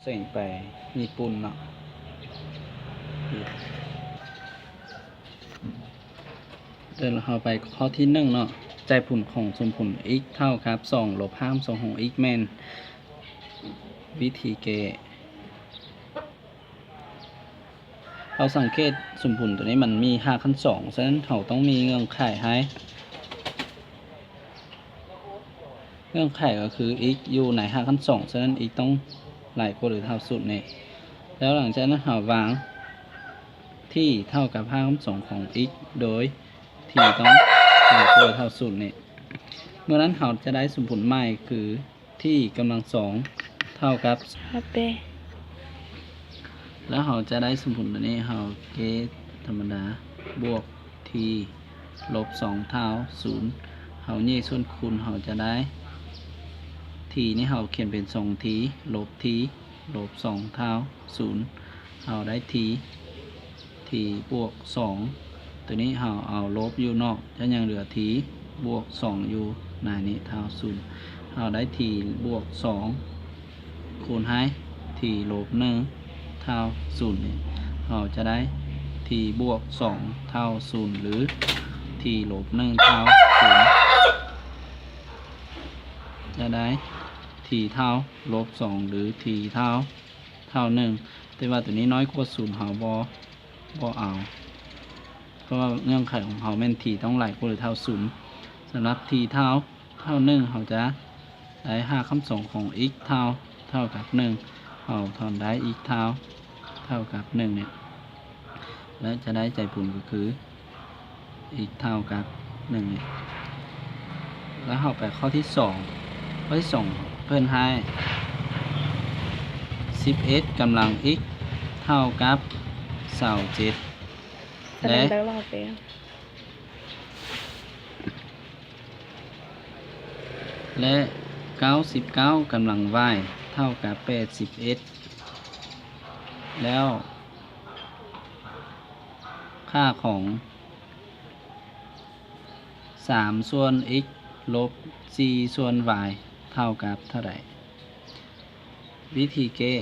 ส่งไปญี่ปุ่นเนาะเดินเราไปข้อที่1เนาะใจผลของสมผล x เท่ากับ2ลบ5ส่วนของ x แม่นวิธีแก้เราสังเกตสมผลตัวนี้มันมี5ขั้น2ฉะนั้นเราต้องมีเงื่อนไขให้เงื่อนไขก็คือ x อยู่ใน5ขั้น2ฉะนั้น x ต้องหลายกว่าหรือเท่าสุดเนี่ยแล้วหลังจากนั้นเราวางที่เท่ากับ5ขั้น2ของ x โดยที่ต้องหลายกว่าหรือเท่าสุดเนี่ยเมื่อนั้นเราจะได้สมผลใหม่คือที่กำลัง2เท่ากับแล้วเราจะได้สมผลตัวนี้เราเกตธรรมดาบวก t ลบ2เท่า0เราแยกส่วนคูณเราจะได้ t นี่เราเขียนเป็น2 t ลบ t ลบ2เท่า0เราได้ t บวก2ตัวนี้เราเอาลบอยู่นอกจะยังเหลือ t บวก2อยู่ในนี้เท่า0เราได้ t บวก2คูณให้ t ลบ1เท่า0นี่เราจะได้ t บวก2เท่า0หรือ t ลบ1เท่า0จะได้ t เท่าลบ2หรือ t เท่า1แต่ว่าตัวนี้น้อยกว่า0เราบ่เอาเพราะว่าเงื่อนไขของเราแม่น t ต้องหลายกว่าหรือเท่า0สำหรับ t เท่า1เราจะได้5คำ2ของ x เท่ากับ1เราถอนได้ x เท่ากับ1เนี่ยและจะได้ใจผลก็คือ x เท่ากับ1เนี่ยแล้วเราไปข้อที่2ข้อที่2เพิ่นให้11กำลัง x เท่ากับ27และ99กำลัง y เท่ากับ81แล้วค่าของ3ส่วน x ลบ4ส่วน y เท่ากับเท่าไหร่วิธีแก้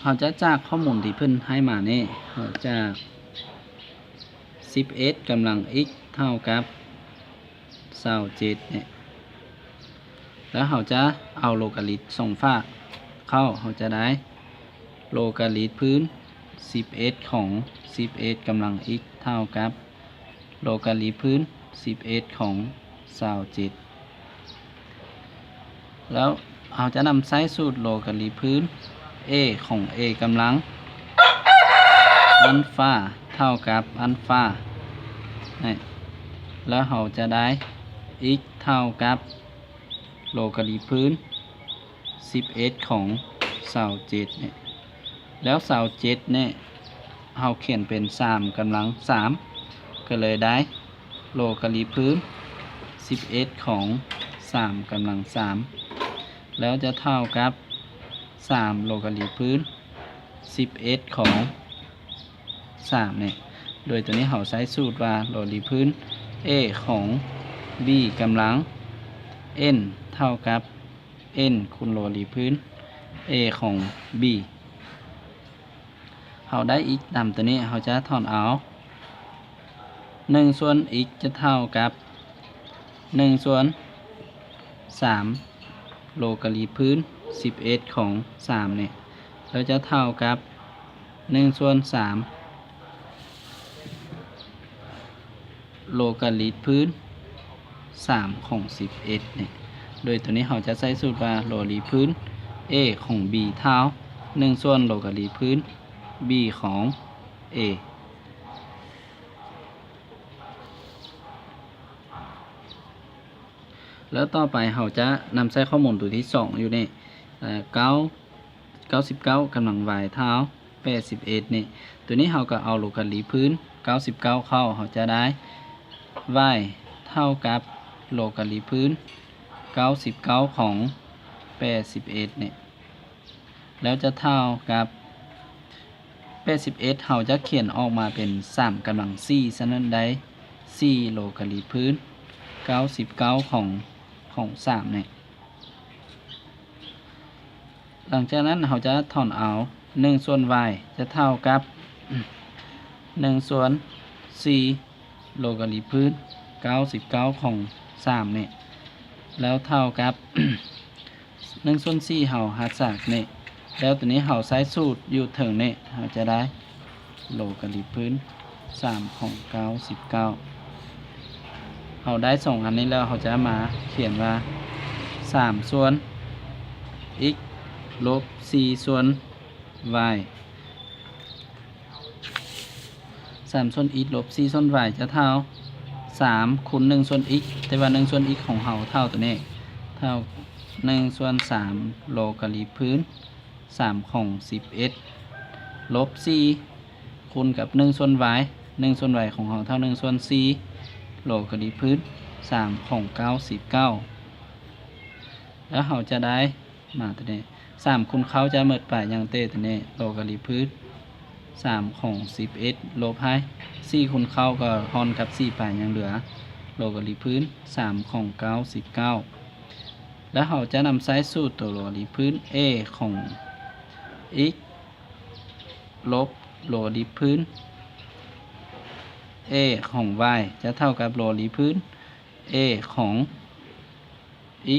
เราจะจากข้อมูลที่เพิ่นให้มาเนี่ยเราจาก11กำลัง x เท่ากับ27เนี่ยแล้วเราจะเอาโลกาลิตส่งฝากเข้าเราจะได้โลกาลิตพื้น11ของ11กำลัง x เท่ากับโลกาลิตพื้น11ของ27แล้วเราจะนำใช้สูตรโลกาลิตพื้น a ของ a กำลังอัลฟาเท่ากับอัลฟาแล้วเราจะได้ x เท่ากับโลกาลิตพื้น11ของ27เนี่ยแล้ว27เนี่ยเราเขียนเป็น3กำลัง3ก็เลยได้โลกาลิตพื้น11ของ3กำลัง3แล้วจะเท่ากับ3โลกาลิตพื้น11ของ3เนี่ยโดยตัวนี้เราใช้สูตรว่าโลกาลิตพื้น a ของ b กำลัง n เท่ากับ n คูณโลกาลิตพื้น a ของ b เราได้ x ตามตัวนี้เราจะถอนเอา1ส่วน x จะเท่ากับ1ส่วน3โลกาลิตพื้น11ของ3เนี่ยเราจะเท่ากับ1ส่วน3โลกาลิตพื้น3ของ11เนี่ยโดยตัวนี้เราจะใช้สูตรว่าโลกาลิตพื้น a ของ b เท่า1ส่วนโลกาลิตพื้น b ของ a แล้วต่อไปเราจะนำใช้ข้อมูลตัวที่2อยู่ใน99กำลัง y เท่า81นี่ตัวนี้เราก็เอาโลกาลิตพื้น99เข้าเราจะได้ y เท่ากับโลกาลิตพื้น99ของ81นี่แล้วจะเท่ากับ81เราจะเขียนออกมาเป็น3กำลัง4ฉะนั้นได้4โลกาลิตพื้น99ของ ของ3เนี่ยหลังจากนั้นเราจะถอนเอา1ส่วน y จะเท่ากับ1ส่วน4โลกาลิกพื้น99ของ3เนี่ยแล้วเท่ากับ1ส่วน4เราหักจากเนี่ยแล้วตัวนี้เราใช้สูตรอยู่ถึงเนี่ยเราจะได้โลกาลิกพื้น3ของ99เราได้2อันนี้แล้วเราจะมาเขียนว่า3ส่วน x ลบ4ส่วน y 3ส่วน x ลบ4ส่วน y จะเท่า3คูณ1ส่วน x แต่ว่า1ส่วน x ของเราเท่าตัวนี้เท่า1ส่วน3โลกาลิกพื้น3ของ11ลบ4คูณกับ1ส่วน y 1ส่วน y ของเราเท่า1ส่วน4โลกาลิกพื้น3ของ99แล้วเราจะได้มาตัวนี้3คูณเขาจะหมดไปอย่างเต้ตัวนี้โลกาลิกพื้น3ของ11ลบให้4คูณเข้าก็ฮอนกับ4ไปยังเหลือโลกาลิกพื้น3ของ99แล้วเราจะนำใช้สูตรตัวโลกาลิกพื้น a ของ x ลบโลกาลิกพื้น a ของ y จะเท่ากับโลกาลิกพื้น a ของ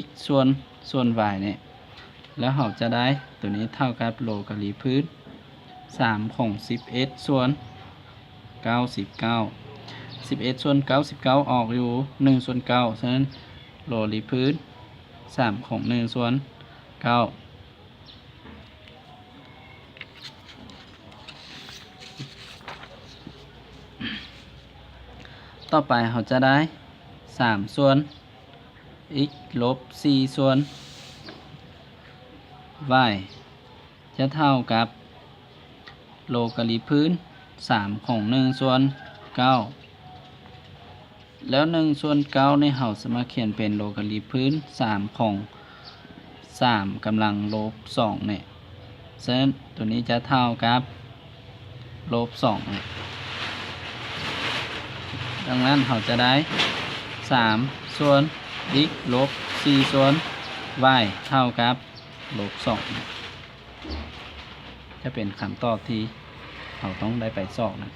x ส่วน y เนี่ยแล้วเราจะได้ตัวนี้เท่ากับโลกาลิกพื้น3ของ11ส่วน99 11ส่วน99ออกอยู่1ส่วน9ฉะนั้นโลกาลิกพื้น3ของ1ส่วน9ต่อไปเราจะได้3ส่วน x ลบ4ส่วน y จะเท่ากับโลกาลิกพื้น3ของ1ส่วน9แล้ว1ส่วน9ในเราสามารถเขียนเป็นโลกาลิกพื้น3ของ3กำลังลบ2เนี่ยฉะนั้นตัวนี้จะเท่ากับลบ2เนี่ยดังนั้นเราจะได้3ส่วน x ลบ4ส่วน y เท่ากับลบ2เนี่ยจะเป็นคำตอบที่เราต้องได้ไปสอบนะ